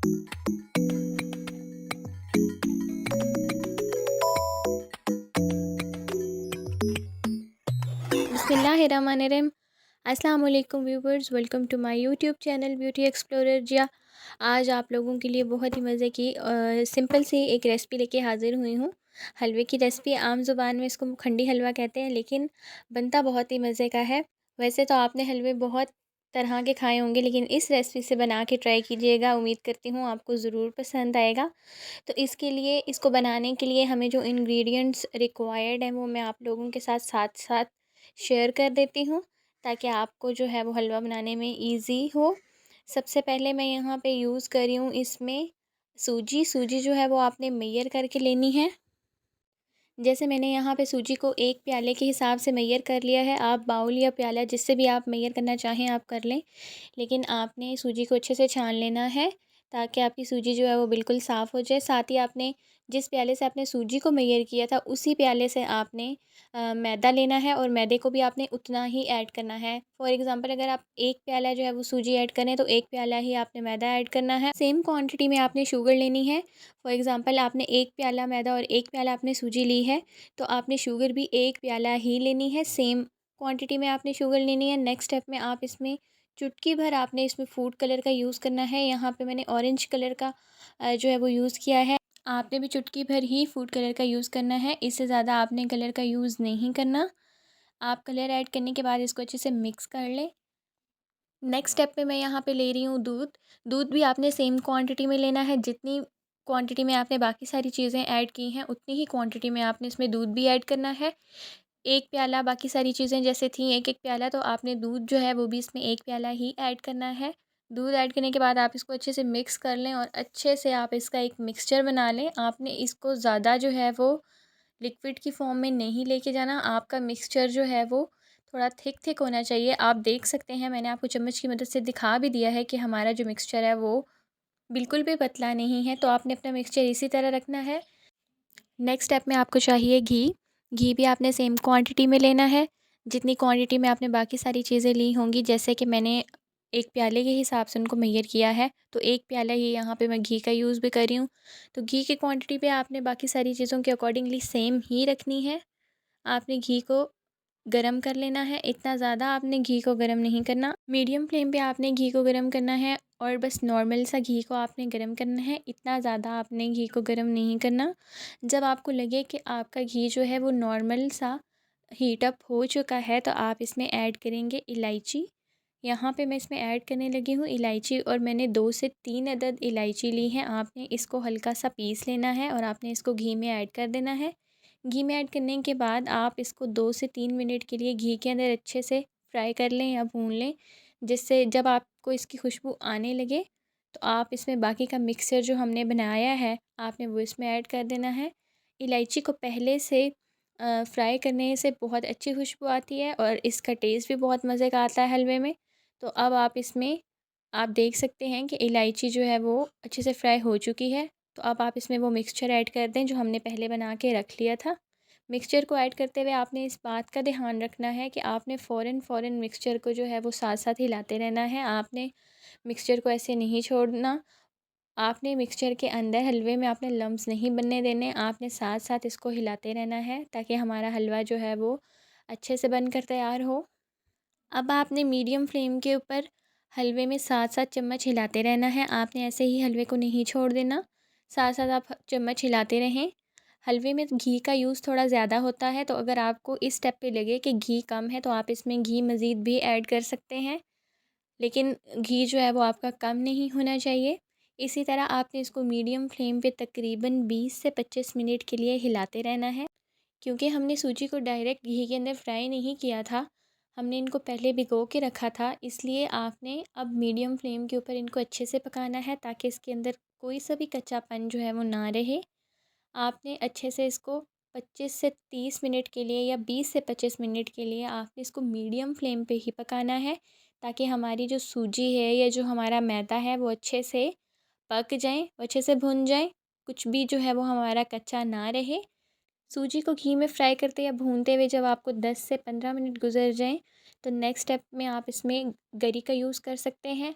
बिस्मिल्लाहिर्रहमानिर्रहीम। अस्सलाम वालेकुम viewers, welcome to my YouTube channel beauty explorer Jiya. आज आप लोगों के लिए बहुत ही मज़े की सिंपल सी एक रेसिपी लेके हाज़िर हुई हूँ। हलवे की रेसिपी, आम ज़ुबान में इसको खंडी हलवा कहते हैं, लेकिन बनता बहुत ही मज़े का है। वैसे तो आपने हलवे बहुत तरह के खाए होंगे, लेकिन इस रेसिपी से बना के ट्राई कीजिएगा, उम्मीद करती हूँ आपको ज़रूर पसंद आएगा। तो इसके लिए, इसको बनाने के लिए हमें जो इंग्रेडिएंट्स रिक्वायर्ड हैं वो मैं आप लोगों के साथ साथ साथ शेयर कर देती हूँ, ताकि आपको जो है वो हलवा बनाने में इजी हो। सबसे पहले मैं यहाँ पे यूज़ कर रही हूँ इसमें सूजी। सूजी जो है वो आपने मेजर करके लेनी है। जैसे मैंने यहाँ पे सूजी को एक प्याले के हिसाब से मेजर कर लिया है। आप बाउल या प्याला जिससे भी आप मेजर करना चाहें आप कर लें, लेकिन आपने सूजी को अच्छे से छान लेना है ताकि आपकी सूजी जो है वो बिल्कुल साफ़ हो जाए। साथ ही आपने जिस प्याले से आपने सूजी को मेजर किया था उसी प्याले से आपने मैदा लेना है, और मैदे को भी आपने उतना ही ऐड करना है। फॉर एग्ज़ाम्पल, अगर आप एक प्याला जो है वो सूजी ऐड करें तो एक प्याला ही आपने मैदा ऐड करना है। सेम क्वांटिटी में आपने शुगर लेनी है। फॉर एग्ज़ाम्पल, आपने एक प्याला मैदा और एक प्याला आपने सूजी ली है, तो आपने शुगर भी एक प्याला ही लेनी है। सेम क्वांटिटी में आपने शुगर लेनी है। नेक्स्ट स्टेप में आप इसमें चुटकी भर आपने इसमें फूड कलर का यूज़ करना है। यहाँ पे मैंने ऑरेंज कलर का जो है वो यूज़ किया है। आपने भी चुटकी भर ही फूड कलर का यूज़ करना है, इससे ज़्यादा आपने कलर का यूज़ नहीं करना। आप कलर ऐड करने के बाद इसको अच्छे से मिक्स कर लें। नेक्स्ट स्टेप पे मैं यहाँ पे ले रही हूँ दूध। दूध भी आपने सेम क्वांटिटी में लेना है। जितनी क्वांटिटी में आपने बाकी सारी चीज़ें ऐड की हैं, उतनी ही क्वांटिटी में आपने इसमें दूध भी ऐड करना है। एक प्याला बाकी सारी चीज़ें जैसे थी एक-एक प्याला, तो आपने दूध जो है वो भी इसमें एक प्याला ही ऐड करना है। दूध ऐड करने के बाद आप इसको अच्छे से मिक्स कर लें और अच्छे से आप इसका एक मिक्सचर बना लें। आपने इसको ज़्यादा जो है वो लिक्विड की फ़ॉर्म में नहीं लेके जाना। आपका मिक्सचर जो है वो थोड़ा थिक थिक होना चाहिए। आप देख सकते हैं, मैंने आपको चम्मच की मदद से दिखा भी दिया है कि हमारा जो मिक्सचर है वो बिल्कुल भी पतला नहीं है। तो आपने अपना मिक्सचर इसी तरह रखना है। नेक्स्ट स्टेप में आपको चाहिए घी। घी भी आपने सेम क्वांटिटी में लेना है, जितनी क्वांटिटी में आपने बाकी सारी चीज़ें ली होंगी। जैसे कि मैंने एक प्याले के हिसाब से उनको मेजर किया है, तो एक प्याला ही यहाँ पे मैं घी का यूज़ भी कर रही हूँ। तो घी की क्वांटिटी पे आपने बाकी सारी चीज़ों के अकॉर्डिंगली सेम ही रखनी है। आपने घी को गरम कर लेना है। इतना ज़्यादा आपने घी को गरम नहीं करना। मीडियम फ्लेम पे आपने घी को गरम करना है, और बस नॉर्मल सा घी को आपने गरम करना है। इतना ज़्यादा आपने घी को गरम नहीं करना। जब आपको लगे कि आपका घी जो है वो नॉर्मल सा हीट अप हो चुका है, तो आप इसमें ऐड करेंगे इलायची। यहाँ पे मैं इसमें ऐड करने लगी हूँ इलायची, और मैंने 2 से 3 अदद इलायची ली हैं। आपने इसको हल्का सा पीस लेना है और आपने इसको घी में ऐड कर देना है। घी में ऐड करने के बाद आप इसको 2 से 3 मिनट के लिए घी के अंदर अच्छे से फ्राई कर लें या भून लें, जिससे जब आपको इसकी खुशबू आने लगे तो आप इसमें बाकी का मिक्सचर जो हमने बनाया है आपने वो इसमें ऐड कर देना है। इलायची को पहले से फ्राई करने से बहुत अच्छी खुशबू आती है और इसका टेस्ट भी बहुत मज़े का आता है हलवे में। तो अब आप इसमें आप देख सकते हैं कि इलायची जो है वो अच्छे से फ्राई हो चुकी है। तो अब आप इसमें वो मिक्सचर ऐड कर दें जो हमने पहले बना के रख लिया था। मिक्सचर को ऐड करते हुए आपने इस बात का ध्यान रखना है कि आपने फ़ौरन मिक्सचर को जो है वो साथ साथ हिलाते रहना है। आपने मिक्सचर को ऐसे नहीं छोड़ना। आपने मिक्सचर के अंदर हलवे में आपने लम्स नहीं बनने देने। आपने साथ साथ इसको हिलाते रहना है ताकि हमारा हलवा जो है वो अच्छे से बनकर तैयार हो। अब आपने मीडियम फ्लेम के ऊपर हलवे में साथ साथ चम्मच हिलाते रहना है। आपने ऐसे ही हलवे को नहीं छोड़ देना, साथ साथ आप चम्मच हिलाते रहें। हलवे में घी का यूज़ थोड़ा ज़्यादा होता है, तो अगर आपको इस स्टेप पे लगे कि घी कम है तो आप इसमें घी मज़ीद भी ऐड कर सकते हैं, लेकिन घी जो है वो आपका कम नहीं होना चाहिए। इसी तरह आपने इसको मीडियम फ्लेम पे तकरीबन 20 से 25 मिनट के लिए हिलाते रहना है। क्योंकि हमने सूजी को डायरेक्ट घी के अंदर फ्राई नहीं किया था, हमने इनको पहले भिगो के रखा था, इसलिए आपने अब मीडियम फ्लेम के ऊपर इनको अच्छे से पकाना है ताकि इसके अंदर कोई सा भी कच्चापन जो है वो ना रहे। आपने अच्छे से इसको 25 से 30 मिनट के लिए या 20 से 25 मिनट के लिए आपने इसको मीडियम फ्लेम पे ही पकाना है, ताकि हमारी जो सूजी है या जो हमारा मैदा है वो अच्छे से पक जाएँ, वो अच्छे से भुन जाएँ, कुछ भी जो है वो हमारा कच्चा ना रहे। सूजी को घी में फ्राई करते या भूनते हुए जब आपको 10 से 15 मिनट गुजर जाएं, तो नेक्स्ट स्टेप में आप इसमें गरी का यूज़ कर सकते हैं।